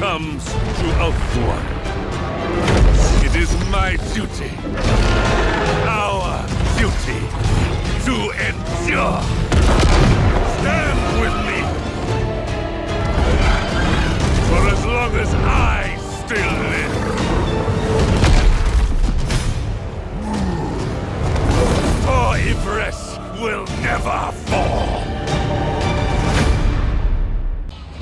comes to Eltharion. It is my duty, our duty, to endure. Stand with me. For as long as I still live. For Yvresse will never fall.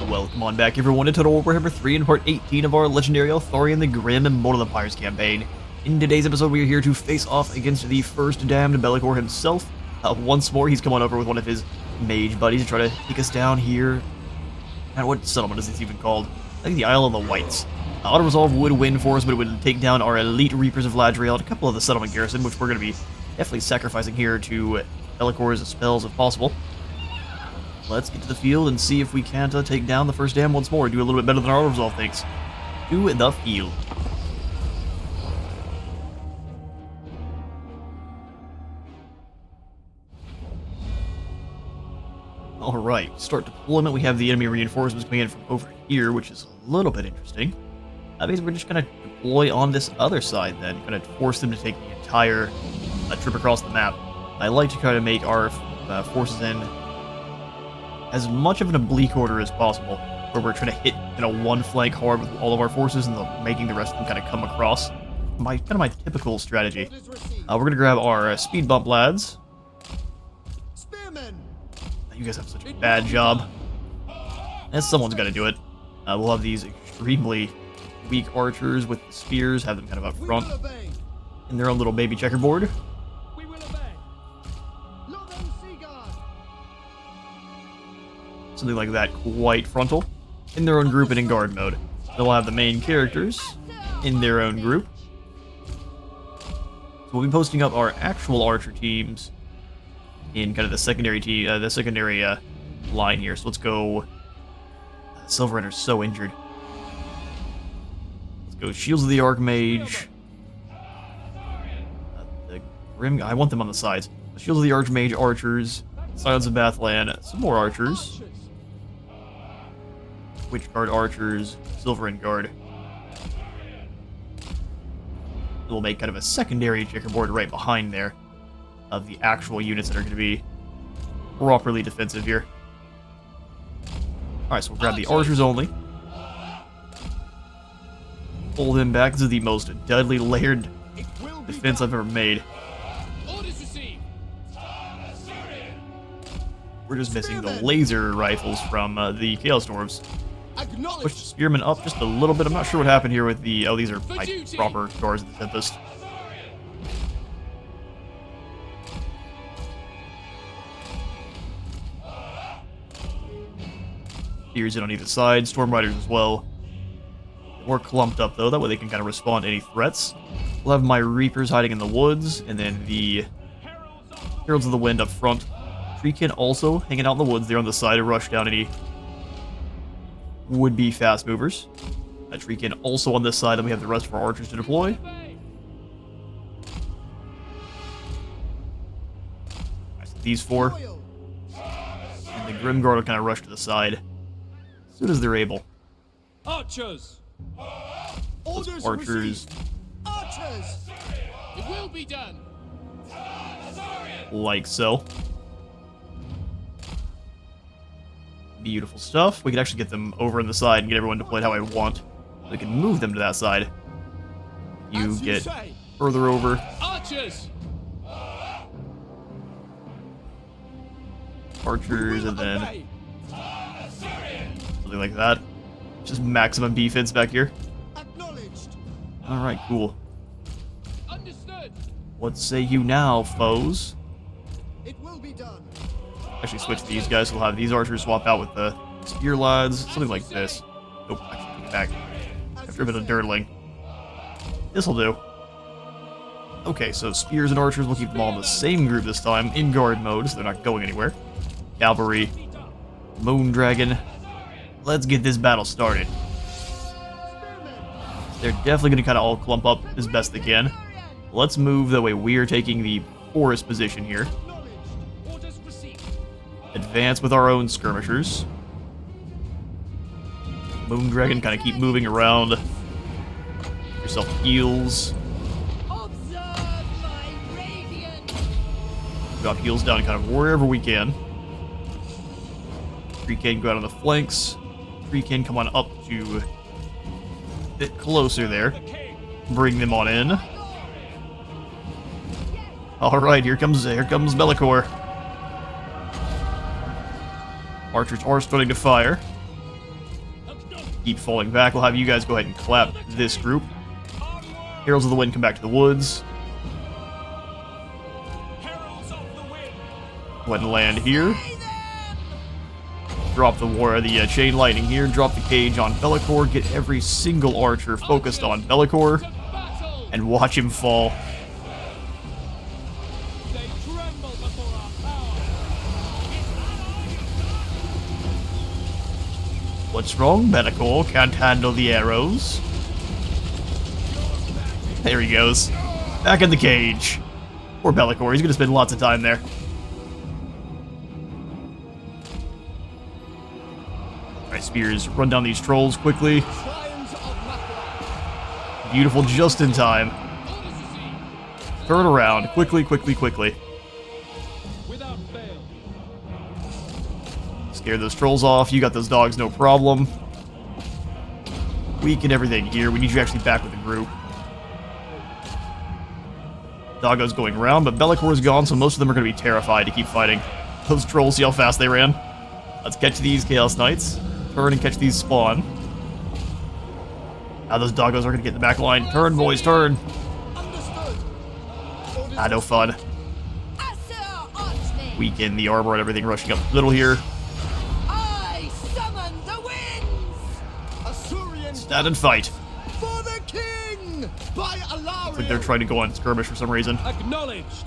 Welcome on back, everyone, to Total Warhammer 3 and Part 18 of our legendary Eltharion the Grim Immortal Empires campaign. In today's episode, we are here to face off against the first damned Be'lakor himself. Once more, he's come on over with one of his mage buddies to try to take us down here. And what settlement is this even called? I think the Isle of the Whites. Auto Resolve would win for us, but it would take down our elite Reapers of Ladriel and a couple of the settlement garrison, which we're going to be definitely sacrificing here to Be'lakor's spells if possible. Let's get to the field and see if we can't take down the first dam once more and do a little bit better than our Auto Resolve thinks. To the field. Alright, start deployment. We have the enemy reinforcements coming in from over here, which is a little bit interesting. Basically, we're just going to deploy on this other side then. Going to force them to take the entire trip across the map. I like to try to make our forces in as much of an oblique order as possible, where we're trying to hit one flank hard with all of our forces and making the rest of them kind of come across. My typical strategy. We're going to grab our speed bump lads. You guys have such a bad job. And someone's got to do it. We'll have these extremely weak archers with the spears, have them kind of up front in their own little baby checkerboard. Something like that, quite frontal, in their own group and in guard mode. They'll have the main characters in their own group. So we'll be posting up our actual archer teams in kind of the secondary line here. So let's go. Silver Render's so injured. Let's go Shields of the Archmage. The Grim. I want them on the sides. Shields of the Archmage, archers. Silence of Bathland, some more archers. Witch Guard archers, Silver Guard. We'll make kind of a secondary checkerboard right behind there of the actual units that are going to be properly defensive here. Alright, so we'll grab the archers only. Pull them back. This is the most deadly layered defense I've ever made. We're just missing the laser rifles from the Chaos Dwarves. Push the Spearmen up just a little bit. I'm not sure what happened here with the... Oh, these are my proper Guards of the Tempest. Spears in on either side. Storm Riders as well. More clumped up, though. That way they can kind of respond to any threats. We'll have my Reapers hiding in the woods. And then the Heralds of the Wind up front. Treekin also hanging out in the woods. They're on the side to rush down any would-be fast movers. Treekin also on this side, and we have the rest of our archers to deploy. Right, so these four. And the Grimguard will kind of rush to the side as soon as they're able. Archers! Those archers. Archers! It will be done! Like so. Beautiful stuff. We could actually get them over on the side and get everyone deployed how I want. We can move them to that side. You get further over. Archers! Archers, and then something like that. Just maximum defense back here. Alright, cool. Understood. What say you now, foes? It will be done. Actually switch these guys, so we'll have these archers swap out with the spear lads, something like this. Nope, actually take it back. After a bit of dirtling. This'll do. Okay, so spears and archers, we'll keep them all in the same group this time, in guard mode, so they're not going anywhere. Cavalry, Moon Dragon. Let's get this battle started. They're definitely going to kind of all clump up as best they can. Let's move the way we are taking the forest position here. Advance with our own skirmishers. Moon Dragon, kind of keep moving around. Get yourself heals. Observe my radiance. Drop heals down kind of wherever we can. 3 can go out on the flanks. 3 can come on up to a bit closer there. Bring them on in. Alright, here comes Be'lakor. Archers are starting to fire. Keep falling back. We'll have you guys go ahead and clap this group. Heralds of the Wind come back to the woods. Go ahead and land here. Drop the chain lightning here. Drop the cage on Be'lakor. Get every single archer focused on Be'lakor. And watch him fall. What's wrong? Be'lakor can't handle the arrows. There he goes. Back in the cage. Poor Be'lakor. He's going to spend lots of time there. Alright, spears. Run down these trolls quickly. Beautiful, just in time. Turn around. Quickly, quickly, quickly. Scare those trolls off. You got those dogs, no problem. Weaken everything here. We need you actually back with the group. Doggo's going around, but Be'lakor's gone, so most of them are going to be terrified to keep fighting. Those trolls, see how fast they ran? Let's catch these Chaos Knights. Turn and catch these spawn. Now those doggos are going to get in the back line. Turn, boys, turn. Ah, no fun. Weaken the armor and everything rushing up the middle here. Stand and fight. For the king! By Eltharion! Looks like they're trying to go on skirmish for some reason. Acknowledged.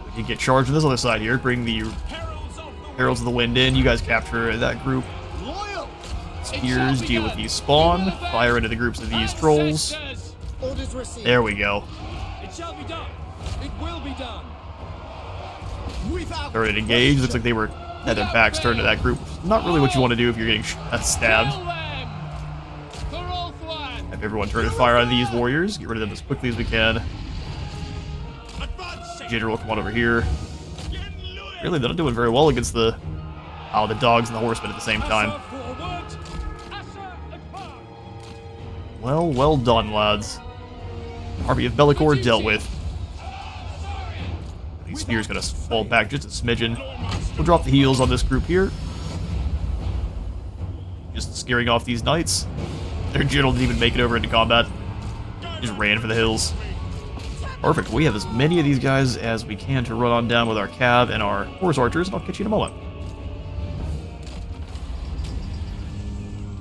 We can get charged on this other side here. Bring the Heralds of the Wind in. You guys capture that group. Loyal! Spears deal with these spawn. Fire into the groups of these trolls. Orders received. There we go. It shall be done. It will be done. Without Turn and engage. Looks like they had their backs turned to that group. Not really what you want to do if you're getting stabbed. Have everyone turn and fire on these warriors. Get rid of them as quickly as we can. Jitter will come on over here. Really, they're not doing very well against the dogs and the horsemen at the same time. Well done, lads. Army of Be'lakor dealt with. These spears gonna fall back just a smidgen. We'll drop the heals on this group here. Just scaring off these knights. Their general didn't even make it over into combat. Just ran for the hills. Perfect. We have as many of these guys as we can to run on down with our cav and our horse archers, and I'll catch you in a moment.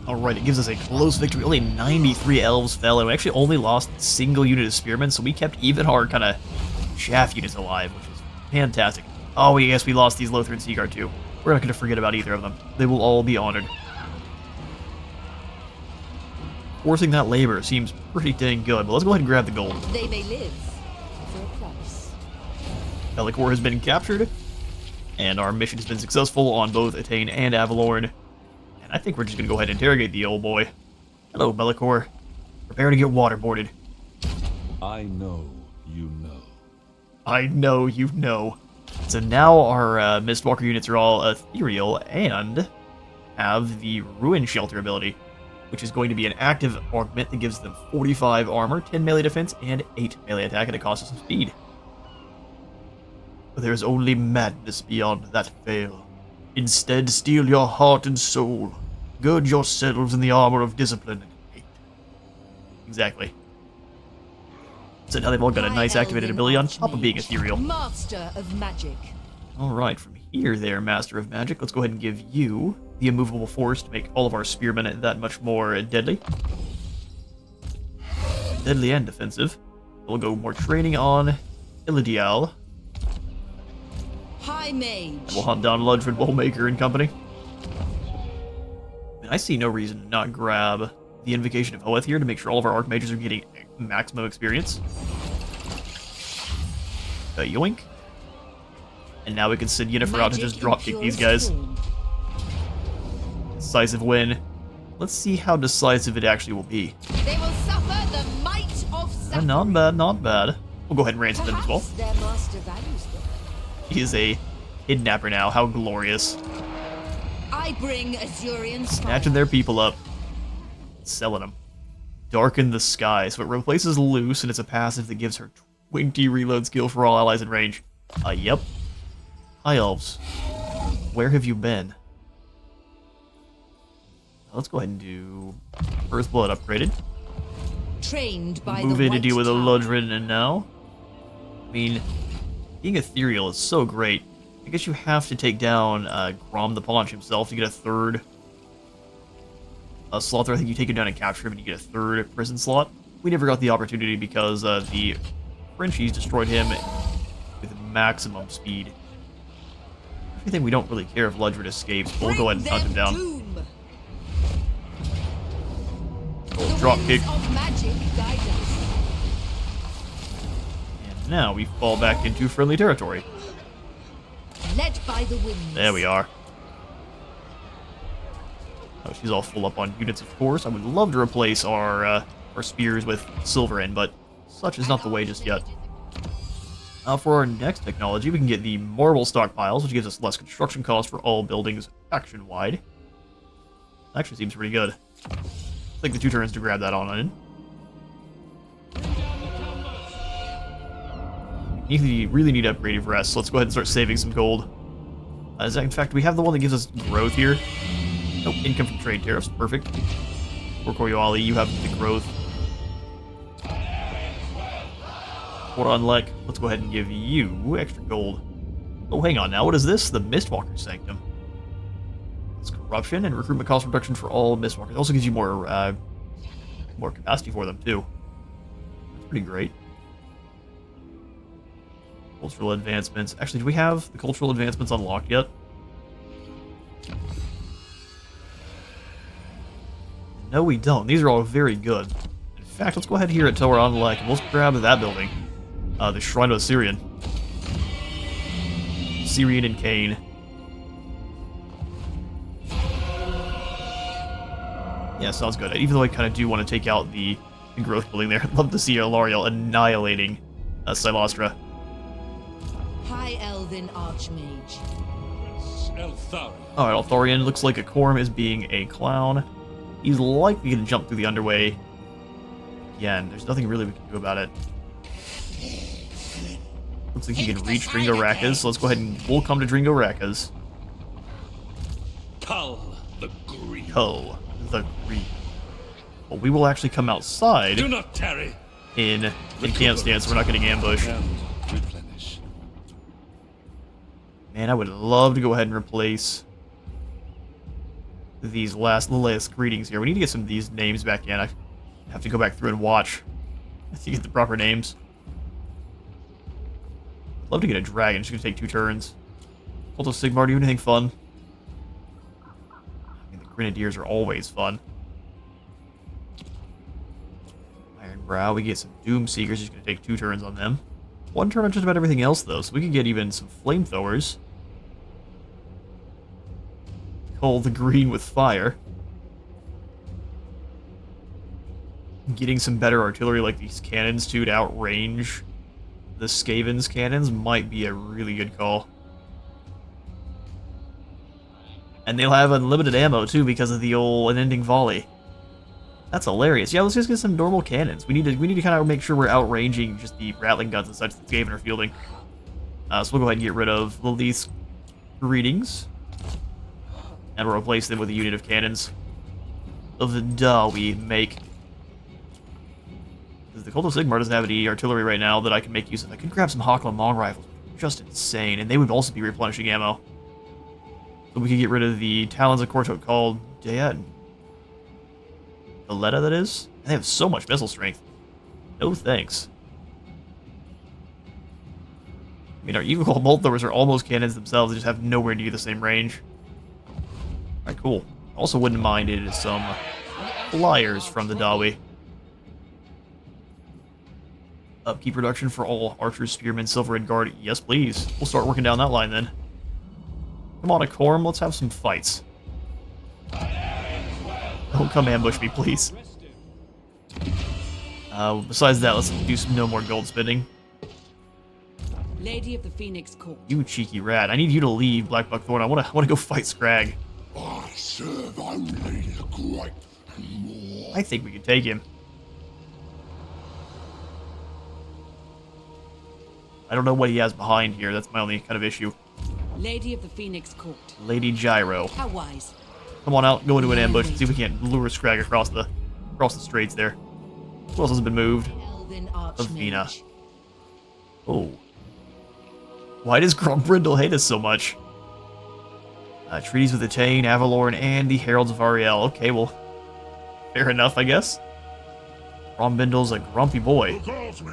Alright, it gives us a close victory. Only 93 elves fell, and we actually only lost a single unit of spearmen, so we kept even our kind of chaff units alive, which is fantastic. Oh, yes, we lost these Lothar and Seaguard too. We're not going to forget about either of them. They will all be honored. Forcing that labor seems pretty dang good, but let's go ahead and grab the gold. They may live for a price. Be'lakor has been captured, and our mission has been successful on both Attain and Avalorn. And I think we're just going to go ahead and interrogate the old boy. Hello, Be'lakor. Prepare to get waterboarded. I know you know. I know you know. So now our Mistwalker units are all ethereal and have the Ruin Shelter ability, which is going to be an active augment that gives them 45 armor, 10 melee defense, and 8 melee attack, and it costs us some speed. But there is only madness beyond that veil. Instead, steel your heart and soul. Gird yourselves in the armor of discipline and hate. Exactly. So now they've all got a nice activated ability on top of being ethereal. Master of magic. Alright, from here there, Master of Magic, let's go ahead and give you the immovable force to make all of our spearmen that much more deadly. Deadly and defensive. We'll go more training on Illidial. High mage. And we'll hunt down Ludford, Bowmaker, and company. And I see no reason to not grab the Invocation of Hoeth here to make sure all of our Archmages are getting maximum experience. Yoink. And now we can send Yennefer out to just dropkick these guys. Decisive win. Let's see how decisive it actually will be. They will suffer the might of suffering. Not bad, not bad. We'll go ahead and ransom them as well. Perhaps their master values them. He is a kidnapper now. How glorious. I bring Eltharion Snatching their people up. Selling them. Darken the Sky. So it replaces Loose, and it's a passive that gives her 20 reload skill for all allies in range. Yep. High Elves. Where have you been? Let's go ahead and do Earthblood upgraded. Trained by Move the in to White deal with a Tower. Ludrin and now. I mean, being ethereal is so great. I guess you have to take down Grom the Paunch himself to get a third slot there. I think you take him down and capture him and you get a third prison slot. We never got the opportunity because the Frenchies destroyed him with maximum speed. I think we don't really care if Ludrin escapes, but we'll go ahead and hunt him down. Doom. Oh, drop kick. The winds of magic guide us. And now we fall back into friendly territory. Led by the winds. There we are. Oh, she's all full up on units, of course. I would love to replace our spears with silver in, but such is not the way just yet. For our next technology, we can get the marble stockpiles, which gives us less construction cost for all buildings faction-wide. Actually seems pretty good. Take the 2 turns to grab that on in. You really need to upgrade Yvresse, so let's go ahead and start saving some gold. In fact, we have the one that gives us growth here. Nope, income from trade tariffs, perfect. For Coriolis, you have the growth. Lek, let's go ahead and give you extra gold. Oh, hang on now, what is this? The Mistwalker Sanctum. It's corruption and recruitment cost reduction for all Mistwalkers. It also gives you more capacity for them, too. That's pretty great. Cultural advancements. Actually, do we have the cultural advancements unlocked yet? No, we don't. These are all very good. In fact, let's go ahead here at Lek and let's grab that building. The Shrine of Assyrian. Syrian and Kane. Yeah, sounds good. Even though I kind of do want to take out the growth building there, I'd love to see Eltharion annihilating Silostra. High Elven Archmage. Eltharion. Alright, Eltharion looks like a Korm is being a clown. He's likely going to jump through the underway. Again, there's nothing really we can do about it. Looks like he can reach Dringo Rakkas, so let's go ahead and we'll come to Dringo Rakkas. Cull the Green. Cull the Green. But we will actually come outside Do not tarry. in camp stance, so we're not getting ambushed. And replenish. Man, I would love to go ahead and replace these last greetings here. We need to get some of these names back in. I have to go back through and watch to get the proper names. I'd love to get a dragon. It's going to take 2 turns. Cult of Sigmar, do you have anything fun? I mean, the Grenadiers are always fun. Iron Brow, we get some Doom Seekers. It's going to take 2 turns on them. 1 turn on just about everything else, though, so we can get even some Flamethrowers. Cull the Green with fire. Getting some better artillery like these cannons, too, to outrange the Skaven's cannons might be a really good call. And they'll have unlimited ammo, too, because of the old unending volley. That's hilarious. Yeah, let's just get some normal cannons. We need to kind of make sure we're outranging just the Rattling guns and such that Skaven are fielding. So we'll go ahead and get rid of Lilith's Greetings. And we'll replace them with a unit of cannons of the Dawi make. Because the Cult of Sigmar doesn't have any artillery right now that I can make use of. I could grab some Hawkland long rifles. Just insane. And they would also be replenishing ammo. So we could get rid of the Talons of Kortok called Dea and Valletta, that is. And they have so much missile strength. No thanks. I mean, our Evil Call Bolt Throwers are almost cannons themselves. They just have nowhere near the same range. Alright, cool. Also wouldn't mind it is some flyers from the Dawi. Upkeep reduction for all archers, spearmen, silver, and guard. Yes, please. We'll start working down that line then. Come on, Akorum, let's have some fights. Don't come ambush me, please. Besides that, let's do some no more gold spending. Lady of the Phoenix Court. You cheeky rat. I need you to leave, Black Buckthorn. I wanna go fight Scrag. I serve only the great and more. I think we can take him. I don't know what he has behind here. That's my only kind of issue. Lady of the Phoenix Court. Lady Gyro. How wise. Come on out, go into an ambush and see if we can't lure Scrag across the straits there. Who else has been moved? Elven Avina. Archmage. Oh. Why does Grombrindle hate us so much? Treaties with Attain, Avalorn, and the Heralds of Ariel. Okay, well, fair enough, I guess. Grombrindle's a grumpy boy. Who calls me?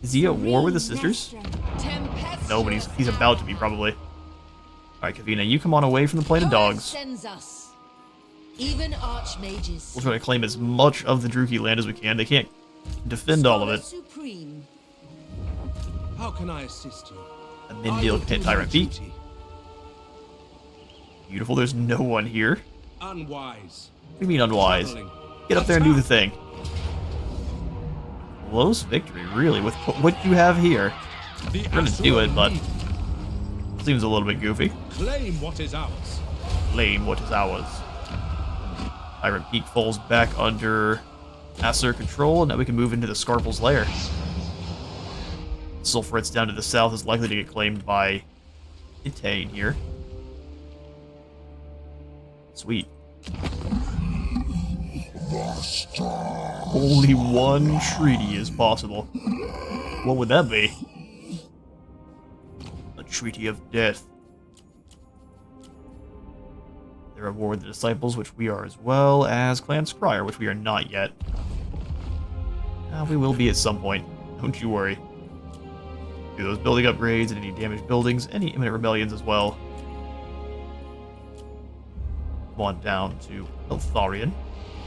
Is he at war with his sisters? No, but he's about to be, probably. Alright, Kavina, you come on away from the plane of dogs. Sends us. Even archmages. We'll try to claim as much of the Druchii land as we can. They can't defend all of it. Supreme. How can I assist you? A Mindil can hit Tyrant Peak. Beautiful, there's no one here. Unwise. What do you mean unwise? Traveling. Get up there and do the thing. Close victory, really, with what you have here. The We're gonna do it, but seems a little bit goofy. Claim what is ours. Claim what is ours. Tyrant Peak falls back under Aesir control, and now we can move into the Scarpel's lair. Sulfuret's down to the south is likely to get claimed by Itane here. Sweet. Only one treaty is possible. What would that be? A treaty of death. They're at war with the Disciples, which we are, as well as Clan Scryer, which we are not yet. We will be at some point. Don't you worry. Do those building upgrades and any damaged buildings, any imminent rebellions as well. Come on down to Eltharion.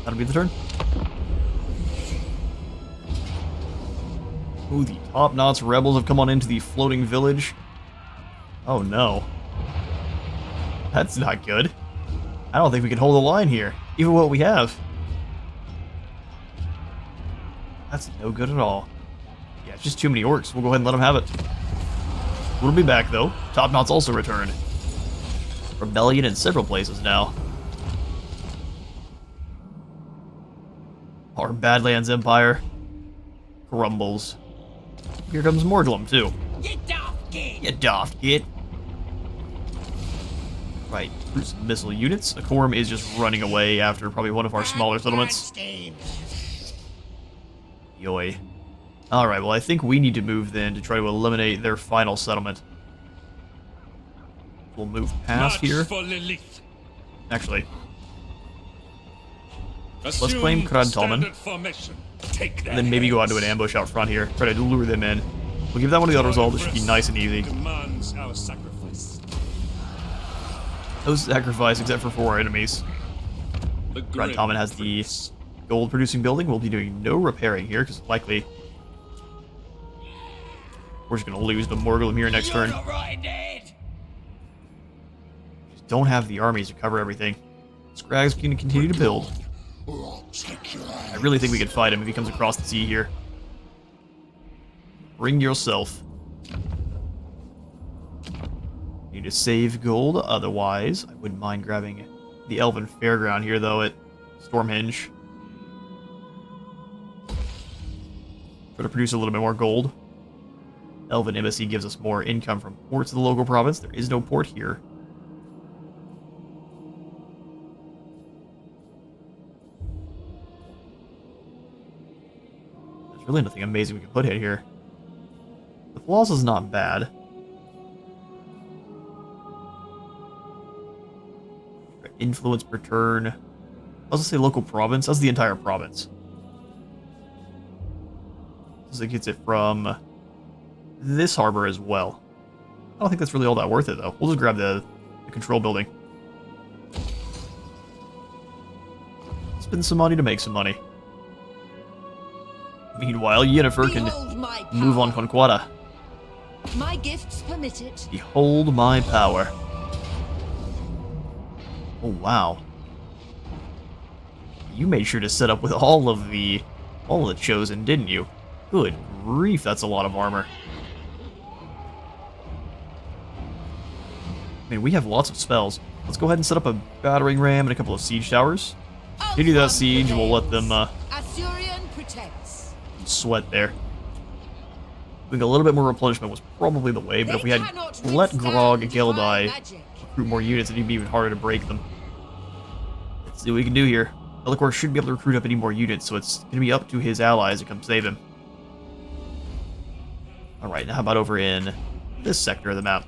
That'll be the turn. Ooh, the top-notch rebels have come on into the floating village. Oh no. That's not good. I don't think we can hold the line here, even what we have. That's no good at all. Yeah, it's just too many orcs. We'll go ahead and let them have it. We'll be back, though. Top-Knot's also returned. Rebellion in several places now. Our Badlands Empire crumbles. Here comes Morglum, too. You daft git. You daft git. Right, through some missile units. Akorum is just running away after probably one of our smaller settlements. Yoy. Alright, well I think we need to move then to try to eliminate their final settlement. We'll move past March here. for Lilith. Actually, Assume claim Krad standard Tommen. formation. Take that. and then maybe go out to an ambush out front here. Try to lure them in. We'll give that one to the auto resolve. This should be nice and easy. Demands our sacrifice. No sacrifice except for 4 enemies. The Krad Tommen has the Prince. gold producing building. We'll be doing no repairing here because likely we're just going to lose the Morgulum here next turn. Just don't have the armies to cover everything. Scrag's going to continue to build. I really think we can fight him if he comes across the sea here. Bring yourself. Need to save gold, otherwise I wouldn't mind grabbing the Elven Fairground here though at Stormhenge. Try to produce a little bit more gold. Elven Embassy gives us more income from ports of the local province. There is no port here. There's really nothing amazing we can put in here. The flaws is not bad. Influence per turn. I was gonna say local province. That's the entire province. So it gets it from this harbor as well. I don't think that's really all that worth it though. We'll just grab the control building. Spend some money to make some money. Meanwhile, Yennefer can Behold my move on power. Conquata. My gifts permit it. Behold my power. Oh, wow. You made sure to set up with all of the chosen, didn't you? Good grief, that's a lot of armor. I mean, we have lots of spells. Let's go ahead and set up a battering ram and a couple of siege towers. Continue that siege, and we'll let them Eltharion protects. sweat there. Doing a little bit more replenishment was probably the way, but if we had let Grog Gildai recruit more units, it'd be even harder to break them. Let's see what we can do here. Be'lakor shouldn't be able to recruit up any more units, so it's going to be up to his allies to come save him. Alright, now how about over in this sector of the map?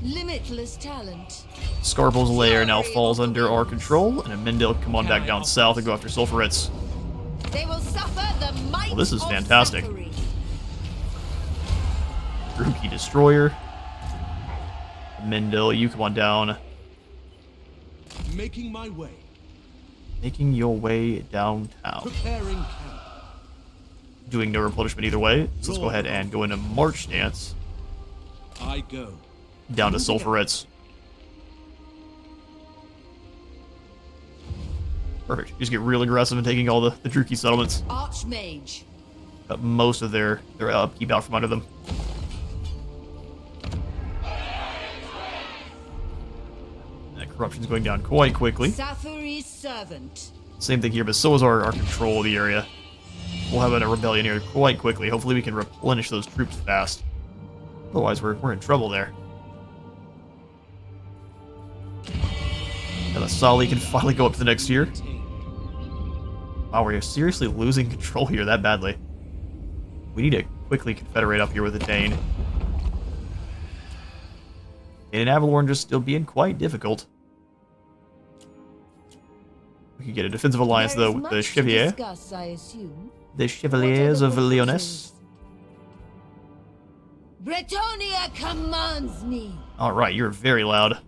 Limitless talent. Scarpel's lair now falls under our control, and Amendil come on back down south and go after Sulfuritz. They will suffer the might Well, this is of fantastic. suffering. Druki Destroyer. Amendil, you come on down. Making my way. Making your way downtown. Preparing camp. Doing no replenishment either way, so let's go ahead and go into March Stance. I go. Down to Sulfuritz. Perfect. Just get real aggressive and taking all the Druki settlements. Archmage. Cut most of their upkeep out from under them. That corruption's going down quite quickly. Sathuri's servant. Same thing here, but so is our control of the area. We'll have a rebellion here quite quickly. Hopefully we can replenish those troops fast. Otherwise we're in trouble there. Now the Sali can finally go up to the next tier. Wow, we're seriously losing control here that badly. We need to quickly confederate up here with the Dane. And Avalorn just still being quite difficult. We could get a defensive alliance though with the Chevalier. Discuss, I assume. The Chevaliers of Lyonesse. Bretonia commands me. Alright, you're very loud.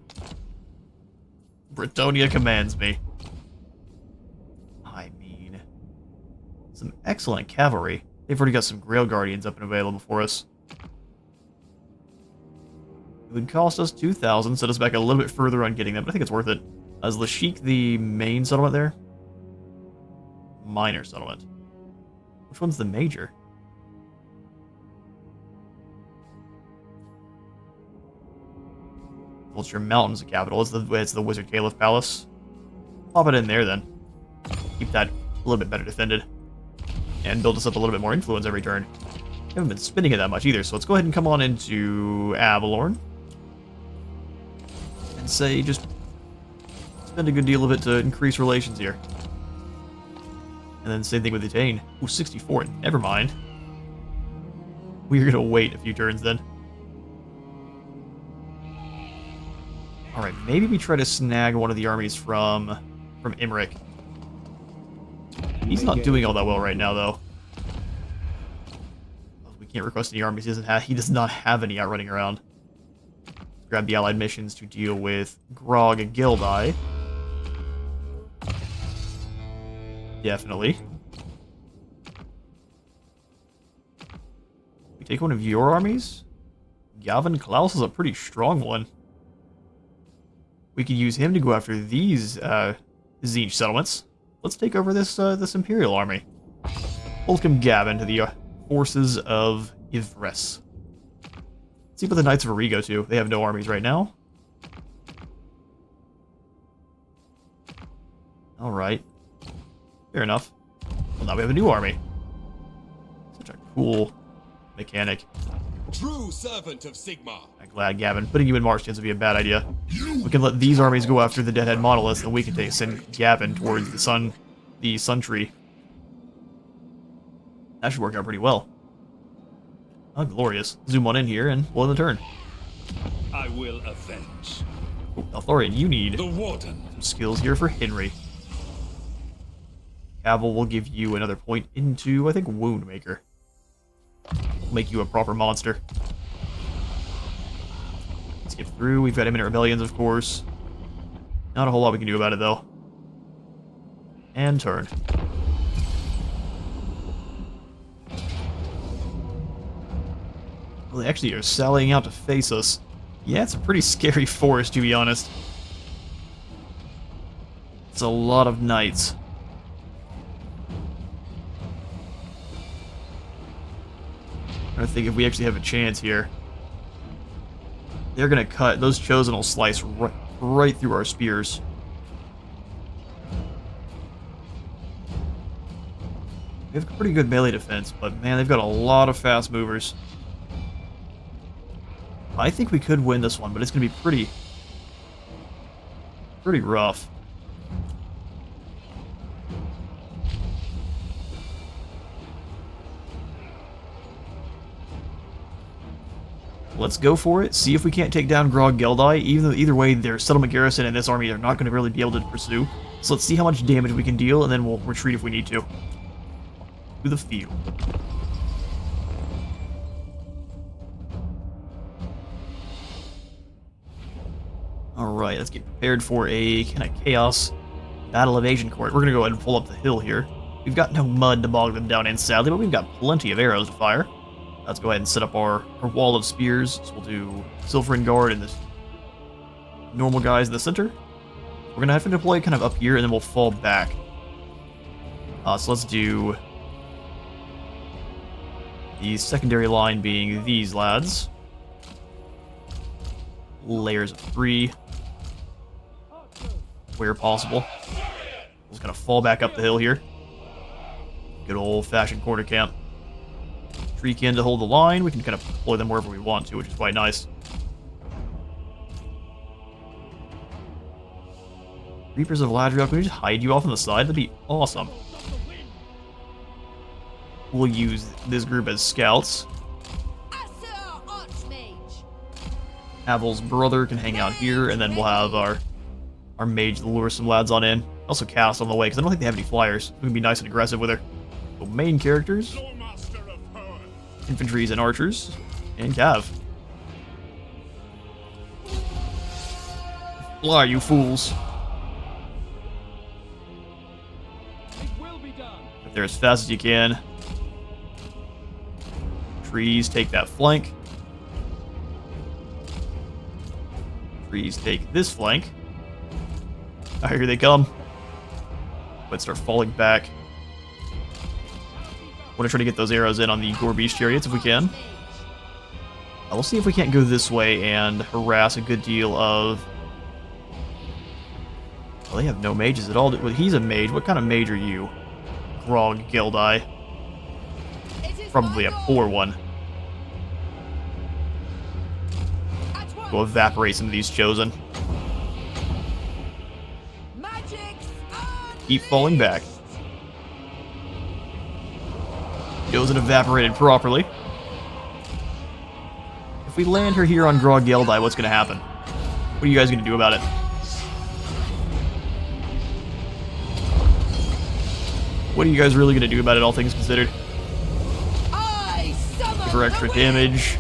Bretonia commands me. I mean, some excellent cavalry. They've already got some Grail Guardians up and available for us. It would cost us 2,000, set us back a little bit further on getting them, but I think it's worth it. Is Lashik the main settlement there? Minor settlement. Which one's the major? Vulture Mountain's the capital. It's the Wizard Caliph Palace. Pop it in there then. Keep that a little bit better defended. And build us up a little bit more influence every turn. Haven't been spending it that much either, so let's go ahead and come on into Avalorn. And say, just spend a good deal of it to increase relations here. And then same thing with the Dane. Ooh, 64, never mind. We're gonna wait a few turns then. Alright, maybe we try to snag one of the armies from Imric. He's not doing all that well right now, though. We can't request any armies. He does not have any out running around. Grab the allied missions to deal with Grog and Gildai. Definitely. We take one of your armies? Gavin Klaus is a pretty strong one. We could use him to go after these Zinj settlements. Let's take over this Imperial army. Welcome Gavin to the forces of Yvresse. Let's see what the Knights of Arrigo do. They have no armies right now. Alright. Fair enough. Well, now we have a new army. Such a cool mechanic. True servant of Sigmar. I'm glad, Gavin. Putting you in March would be a bad idea. We can let these armies go after the Deadhead Modlist, and we can send Gavin towards the sun tree. That should work out pretty well. Oh, glorious. Zoom on in here, and we'll end the turn. I will avenge. Oh, Eltharion, you need The Warden. some skills here for Henry. Cavill will give you another point into, I think, Woundmaker. Make you a proper monster. Let's get through. We've got imminent rebellions, of course. Not a whole lot we can do about it, though. And turn. Well, they actually are sallying out to face us. Yeah, it's a pretty scary force, to be honest. It's a lot of knights. I think if we actually have a chance here. They're gonna cut. Those Chosen will slice right through our spears. We have a pretty good melee defense, but man, they've got a lot of fast movers. I think we could win this one, but it's gonna be pretty rough. Let's go for it, see if we can't take down Grog Geldai, even though either way their settlement garrison and this army are not going to really be able to pursue. So let's see how much damage we can deal, and then we'll retreat if we need to. To the field. Alright, let's get prepared for a kind of chaos battle evasion court. We're going to go ahead and pull up the hill here. We've got no mud to bog them down in, sadly, but we've got plenty of arrows to fire. Let's go ahead and set up our wall of spears. So we'll do Sylvain Guard and this normal guys in the center. We're going to have to deploy kind of up here, and then we'll fall back. So let's do the secondary line being these lads. Layers of 3. Where possible. We're just going to fall back up the hill here. Good old-fashioned quarter camp. Treekin to hold the line. We can kind of deploy them wherever we want to, which is quite nice. Reapers of Ladriel, can we just hide you off on the side? That'd be awesome. We'll use this group as scouts. Havel's brother can hang out here, and then we'll have our mage to lure some lads on in. Also cast on the way, because I don't think they have any flyers. We can be nice and aggressive with her. So main characters. Infantries and archers, and Cav. Fly, you fools. Get there as fast as you can. Trees, take that flank. Trees, take this flank. Ah, here they come. Let's start falling back. Want to try to get those arrows in on the Gorbeast chariots if we can. We'll see if we can't go this way and harass a good deal of... Well, they have no mages at all. Well, he's a mage. What kind of mage are you? Grog Geldai. Probably a poor one. We'll evaporate some of these Chosen. Keep falling back. Chosen evaporated properly. If we land her here on Grog Geldai, what's going to happen? What are you guys going to do about it? What are you guys really going to do about it, all things considered? Give her extra damage.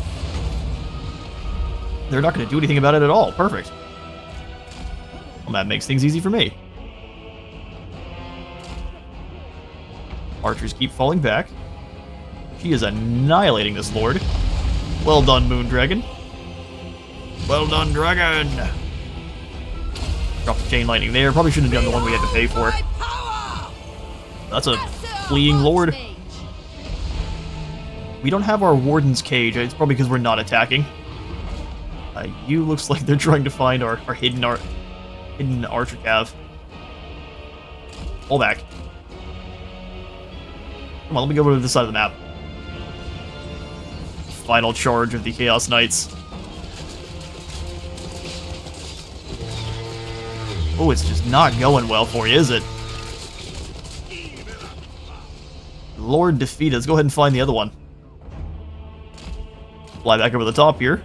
They're not going to do anything about it at all. Perfect. Well, that makes things easy for me. Archers keep falling back. She is annihilating this lord. Well done, Moon Dragon. Well done, Dragon. Drop the chain lightning there. Probably shouldn't have done the one we had to pay for. That's a fleeing lord. We don't have our Warden's Cage. It's probably because we're not attacking. You looks like they're trying to find our hidden archer cav. Pull back. Come on, let me go over to this side of the map. Final charge of the Chaos Knights. Oh, it's just not going well for you, is it? Lord defeated. Let's go ahead and find the other one. Fly back over the top here.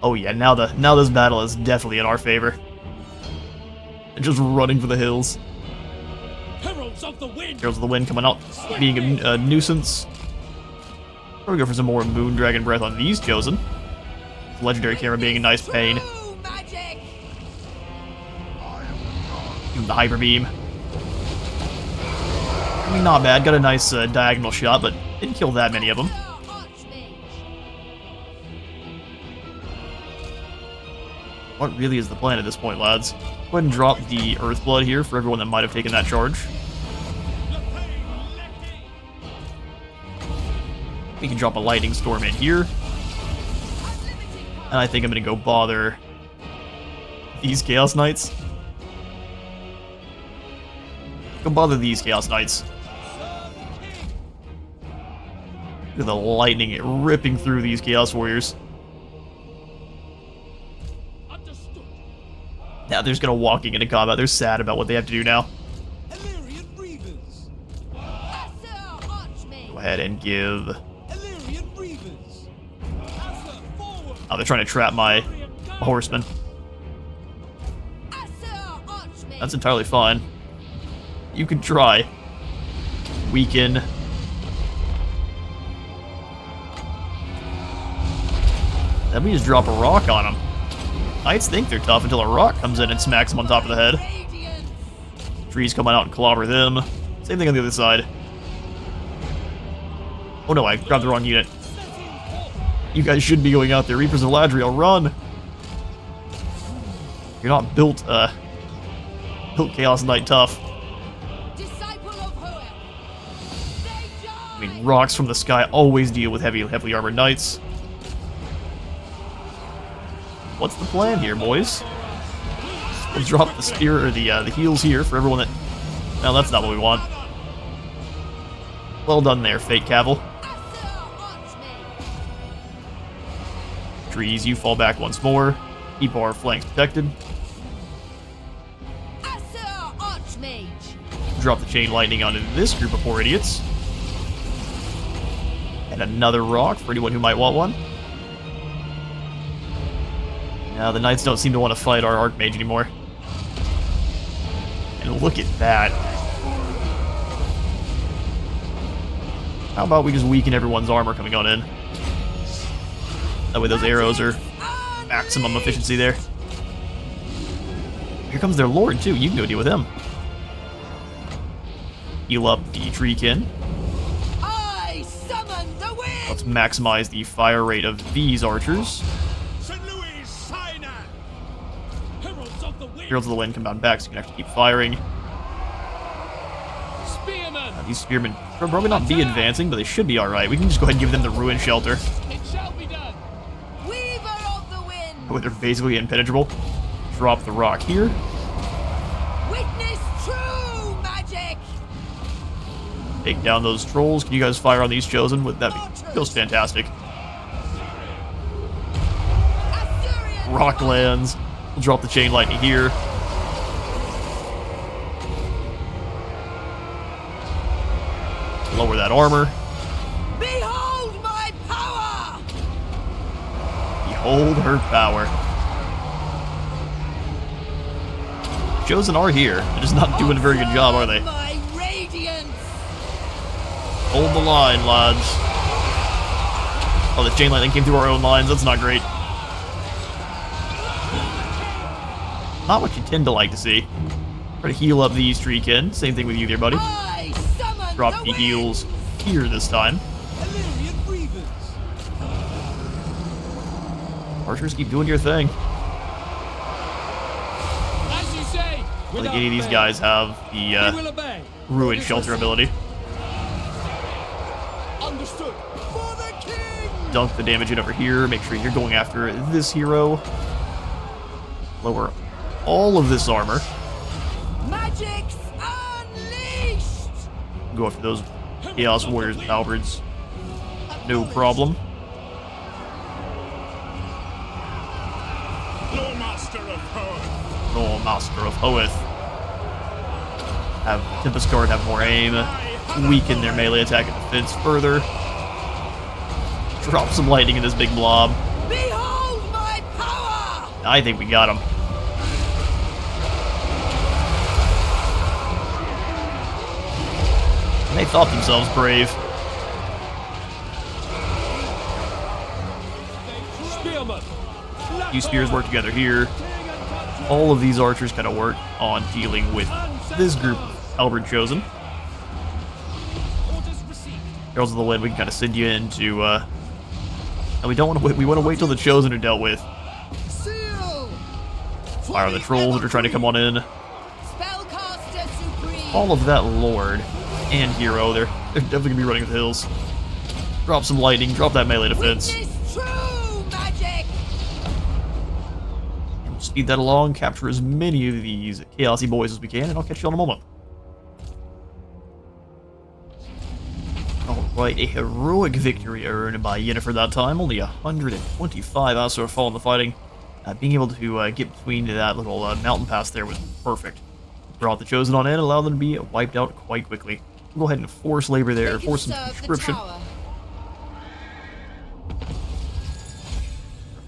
Oh yeah, now this battle is definitely in our favor. They're just running for the hills. Heralds of the Wind! Heralds of the Wind coming out, being a nuisance. We'll go for some more Moon Dragon Breath on these Chosen. Legendary Camera being a nice pain. The Hyper Beam. I mean, not bad. Got a nice diagonal shot, but didn't kill that many of them. What really is the plan at this point, lads? Go ahead and drop the Earthblood here for everyone that might have taken that charge. We can drop a lightning storm in here. And I think I'm gonna go bother these Chaos Knights. Go bother these Chaos Knights. Look at the lightning ripping through these Chaos Warriors. Now they're just gonna walking into combat. They're sad about what they have to do now. Go ahead and give. Oh, they're trying to trap my horseman. That's entirely fine. You can try. Weaken. Then we just drop a rock on them. Knights think they're tough until a rock comes in and smacks them on top of the head. Trees coming out and clobber them. Same thing on the other side. Oh no, I grabbed the wrong unit. You guys should be going out there. Reapers of Ladriel, run! You're not built Chaos Knight tough. I mean, rocks from the sky always deal with heavily armored knights. What's the plan here, boys? We'll drop the spear or the heals here for everyone that. No, that's not what we want. Well done there, Fate Cavill. Trees, you fall back once more. Keep our flanks protected. Drop the chain lightning onto this group of poor idiots. And another rock for anyone who might want one. Now the knights don't seem to want to fight our archmage anymore. And look at that. How about we just weaken everyone's armor coming on in? That way those arrows are maximum efficiency there. Here comes their lord too. You can go deal with him. Heal up the treekin. Let's maximize the fire rate of these archers. Heralds of the Wind come down back so you can actually keep firing. These spearmen will probably not be advancing, but they should be alright. We can just go ahead and give them the ruin shelter. Where they're basically impenetrable. Drop the rock here. Witness true magic. Take down those trolls. Can you guys fire on these chosen? Would that feels fantastic. Rock lands. We'll drop the chain lightning here. Lower that armor. Behold my power! Behold her power. Chosen are here. They're just not doing a very good job, are they? My radiance. Hold the line, lads. Oh, the chain lightning came through our own lines. That's not great. Not what you tend to like to see. Try to heal up these treekin. Same thing with you there, buddy. Drop the heals here this time. Archers, keep doing your thing. As you say, I think any of these guys have the ruin shelter ability. Understood. For the king. Dunk the damage in over here. Make sure you're going after this hero. Lower all of this armor. Magic's unleashed. Go after those Chaos Warriors and halberds. No problem. No master of Hoth. No Master of Hoth. Have Tempest Guard have more aim. Weaken their melee attack and defense further. Drop some lightning in this big blob. Behold my power. I think we got him. They thought themselves brave. Two spears work together here. All of these archers kind of work on dealing with this group of halberd chosen. Heralds of the Wind, we can kind of send you into. And we don't want to wait. We want to wait till the chosen are dealt with. Fire the trolls that are trying to come on in. Spellcaster supreme. All of that lord and hero, they're definitely gonna be running the hills. Drop some lightning, drop that melee defense. Witness true magic! And we'll speed that along, capture as many of these chaosy boys as we can, and I'll catch you in a moment. Alright, a heroic victory earned by Yennefer that time. Only 125 Asur fall in the fighting. Being able to get between that little mountain pass there was perfect. Brought the Chosen on in, allow them to be wiped out quite quickly. We'll go ahead and force labor there, force some conscription.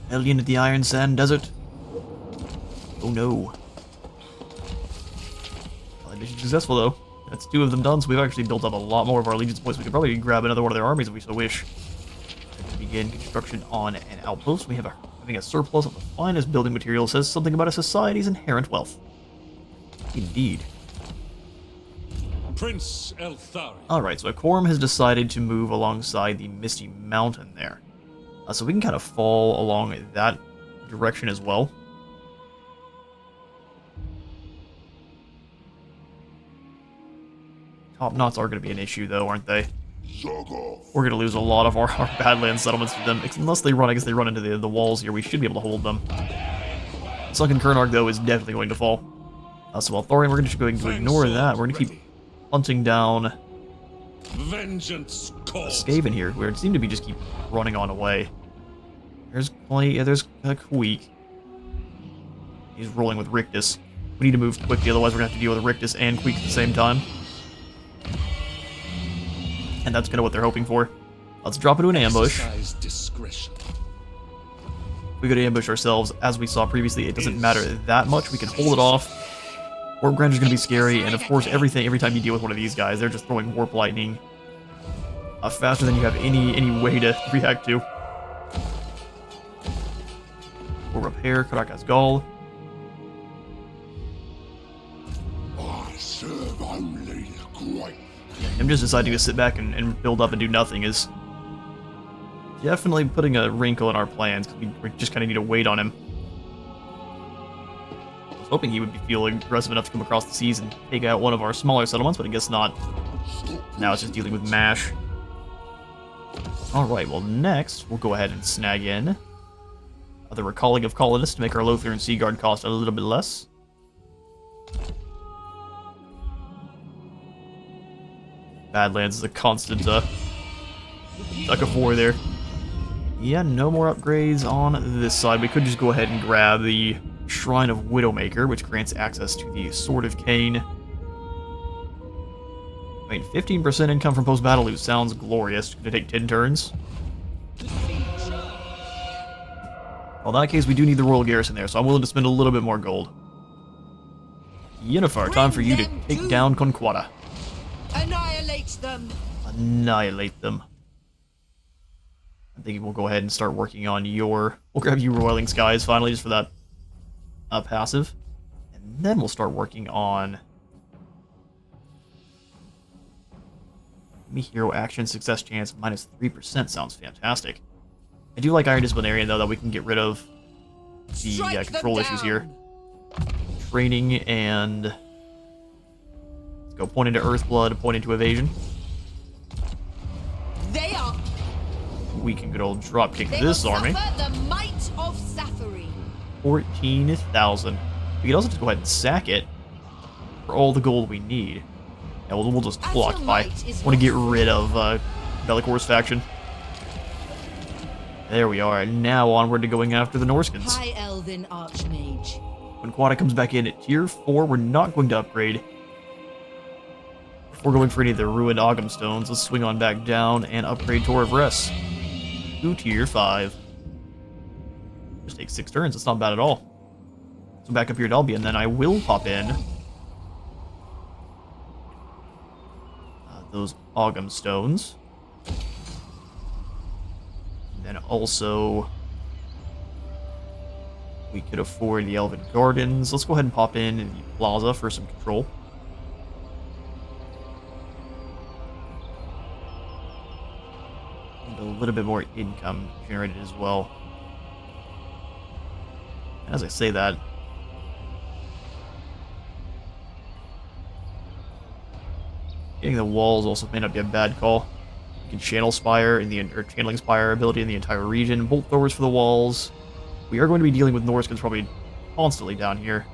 Rebellion at the Iron Sand Desert. Oh no. Well, mission successful though. That's 2 of them done, so we've actually built up a lot more of our Legion's points. We could probably grab another one of their armies if we so wish. Begin construction on an outpost. We have having a surplus of the finest building material says something about a society's inherent wealth. Indeed. Prince Eltharion. Alright, so a quorum has decided to move alongside the Misty Mountain there. So we can kind of fall along that direction as well. Top knots are going to be an issue, though, aren't they? We're going to lose a lot of our Badlands settlements to them. Unless they run, I guess they run into the walls here. We should be able to hold them. Sunken Kernarg, though, is definitely going to fall. So Eltharion, we're just going to ignore that. We're going to keep hunting down Vengeance calls. Skaven here, where it seemed to be just keep running on away. There's plenty. Yeah, there's Queek. He's rolling with Rictus. We need to move quickly, otherwise we're going to have to deal with Rictus and Queek at the same time. And that's kind of what they're hoping for. Let's drop into an ambush. Discretion. We go to ambush ourselves. As we saw previously, it doesn't matter that much. We can hold it off. Warp Grander's going to be scary, and of course, every time you deal with one of these guys, they're just throwing Warp Lightning faster than you have any way to react to. We'll repair Karaka's Gall. I serve only the great. Him just deciding to sit back and build up and do nothing is definitely putting a wrinkle in our plans, because we just kind of need to wait on him. I was hoping he would be feeling aggressive enough to come across the seas and take out one of our smaller settlements, but I guess not. Now it's just dealing with MASH. Alright, well next, we'll go ahead and snag in the recalling of colonists to make our Lothar and Seaguard cost a little bit less. Badlands is a constant duck of war there. Yeah, no more upgrades on this side. We could just go ahead and grab the Shrine of Widowmaker, which grants access to the Sword of Cain. I mean, 15% income from post-battle loot sounds glorious. Gonna take 10 turns. Well, in that case, we do need the Royal Garrison there, so I'm willing to spend a little bit more gold. Yennefer, time for you to take down Conquata. Annihilate them! Annihilate them. I think we'll go ahead and start working on your... We'll grab you Roiling Skies finally, just for that passive. And then we'll start working on... Hero action success chance minus 3% sounds fantastic. I do like Iron Disciplinarian, though, that we can get rid of the control issues here. Training and... Let's go point into Earthblood, point into Evasion. They are. We can good old dropkick They this will army. suffer the might of Sathari. 14,000. We can also just go ahead and sack it for all the gold we need. Yeah, we'll just block by. I want to get rid of Bellicor's faction. There we are. Now onward to going after the Norskins. High Elven Archmage. When Quada comes back in at tier 4, we're not going to upgrade. Before going for any of the ruined Ogham stones, let's swing on back down and upgrade to Yvresse to tier 5. Just take 6 turns. That's not bad at all. So back up here at Albion, then I will pop in those Ogham stones. Then also, we could afford the Elven Gardens. Let's go ahead and pop in the Plaza for some control. And a little bit more income generated as well. And as I say that, getting the walls also may not be a bad call. You can channel Spire in the or channeling Spire ability in the entire region. Bolt throwers for the walls. We are going to be dealing with Norscans probably constantly down here.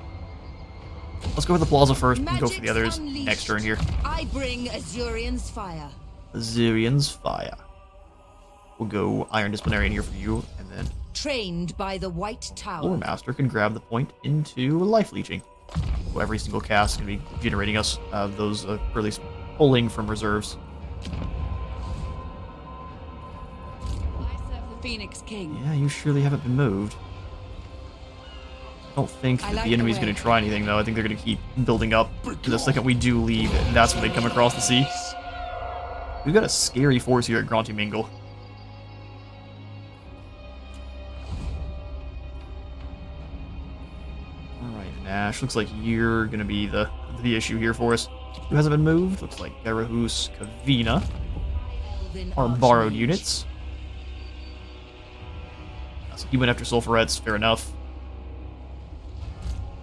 Let's go with the Plaza first and go for the others next turn here. I bring Azurion's fire. Azurion's fire. We'll go Iron Disciplinarian here for you, and then Trained by the White Tower. Lore Master can grab the point into Life Leeching. So every single cast can be generating us those, or at least pulling from reserves. I serve the Phoenix King. Yeah, you surely haven't been moved. I don't think that the enemy's going to try anything, though. I think they're going to keep building up. The second we do leave, that's when they come across the sea. We've got a scary force here at Grunty Mingle. Alright, Nash, looks like you're going to be the issue here for us. Who hasn't been moved? Looks like Garahus, Kavina are borrowed units. So he went after Sulfurettes, fair enough.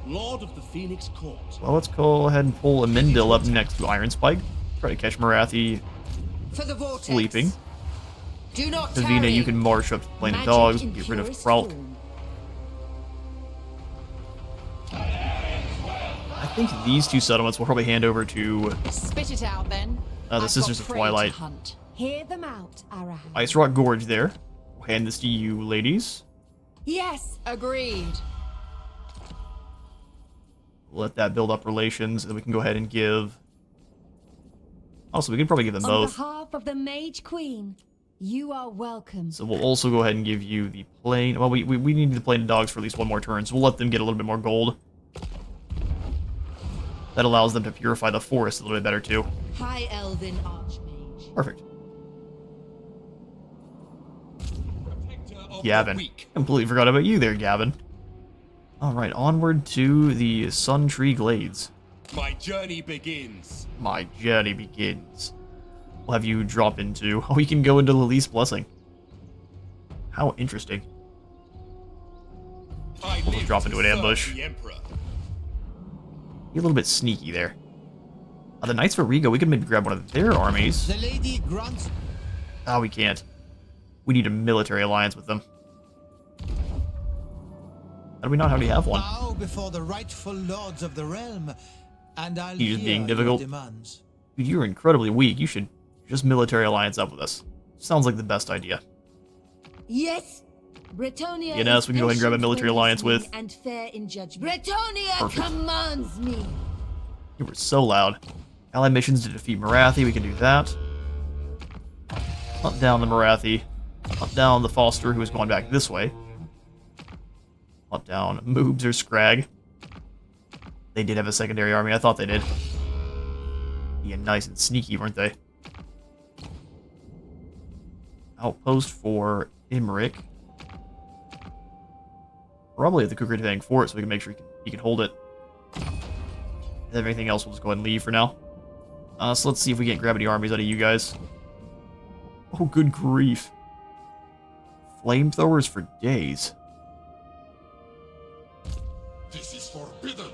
Lord of the Phoenix Court. Well, let's go ahead and pull Amendil up next to Iron Spike. Try to catch Marathi For the vortex. sleeping. Do not Kavina, tarry. you can march up to the Plane of Magic Dogs in and get rid of purest Kralk. form. I think these two settlements will probably hand over to Spit it out then. the Sisters of Twilight. Hear them out, Arahan. Ice Rock Gorge there. We'll hand this to you, ladies. Yes. Agreed. Let that build up relations, and then we can go ahead and give... Also, we can probably give them On both. behalf of the Mage Queen, you are welcome. So we'll also go ahead and give you the plane... Well, we need the Plane of Dogs for at least one more turn, so we'll let them get a little bit more gold. That allows them to purify the forest a little bit better, too. High Elven Archmage. Perfect. Protector of the Gavin. weak. Completely forgot about you there, Gavin. Alright, onward to the Sun Tree Glades. My journey begins. My journey begins. We'll have you drop into... Oh, we can go into Lilith's Blessing. How interesting. I We'll live drop to into an serve ambush. The Emperor. You're a little bit sneaky there. The Knights of Rigo, we could maybe grab one of their armies. The lady grants. Ah, we can't. We need a military alliance with them. How do we not already have one? Bow before the rightful lords of the realm, and I'll He's hear being your difficult. demands. Dude, you're incredibly weak. You should just military alliance up with us. Sounds like the best idea. Yes. Bretonia. Get us, we can go ahead and grab a is military patient alliance in with. listening And fair in judgment. Bretonia Perfect. commands me. You were so loud. Allied missions to defeat Marathi, we can do that. Hunt down the Marathi. Hunt down the Foster, who is going back this way. Hunt down Moobs or Scrag. They did have a secondary army, I thought they did. Being nice and sneaky, weren't they? Outpost for Imric. Probably at the Kukrivang Fort, so we can make sure he can hold it. Everything else we'll just go ahead and leave for now. So let's see if we can't grab any armies out of you guys. Oh, good grief. Flamethrowers for days. This is forbidden.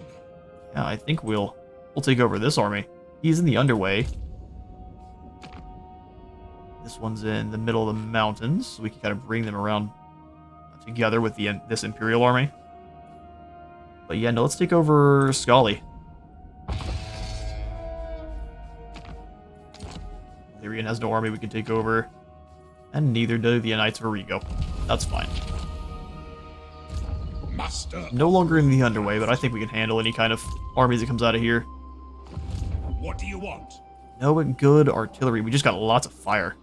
Yeah, I think we'll take over this army. He's in the underway. This one's in the middle of the mountains, so we can kind of bring them around together with this Imperial army. But yeah, no, let's take over Scully. Eltharion has no army we can take over, and neither do the Knights of Arrigo. That's fine. Master. No longer in the underway, but I think we can handle any kind of armies that comes out of here. What do you want? No, but good artillery. We just got lots of fire.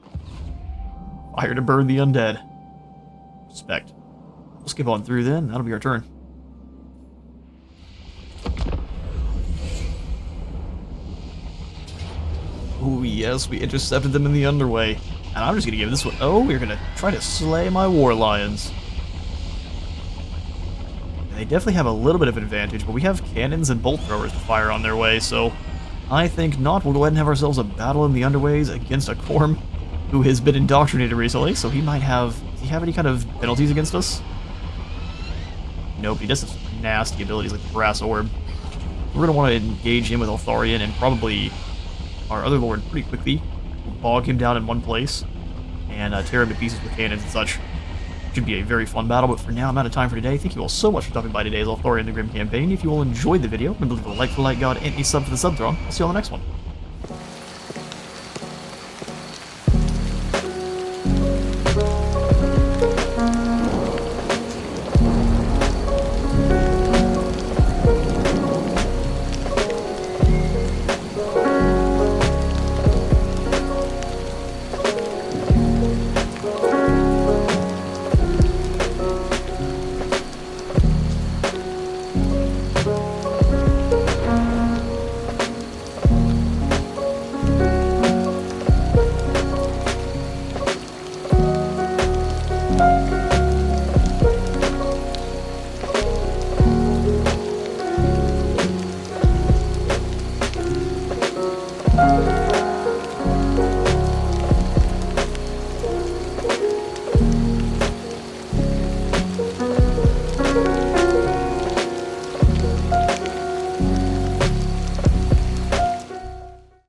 Fire to burn the undead. Respect. We'll skip on through then. That'll be our turn. Oh yes, we intercepted them in the underway. And I'm just gonna give this one... Oh, we're gonna try to slay my war lions. And they definitely have a little bit of an advantage, but we have cannons and bolt throwers to fire on their way, so... I think not. We'll go ahead and have ourselves a battle in the underways against a Korm who has been indoctrinated recently, so he might have... Does he have any kind of penalties against us? Nope, he does have some nasty abilities like the Brass Orb. We're going to want to engage him with Eltharion and probably our other lord pretty quickly. We'll bog him down in one place and tear him to pieces with cannons and such. Should be a very fun battle, but for now, I'm out of time for today. Thank you all so much for stopping by today's Eltharion the Grim campaign. If you all enjoyed the video, remember to leave a like for the like god and a sub for the sub throne. I'll see you on the next one.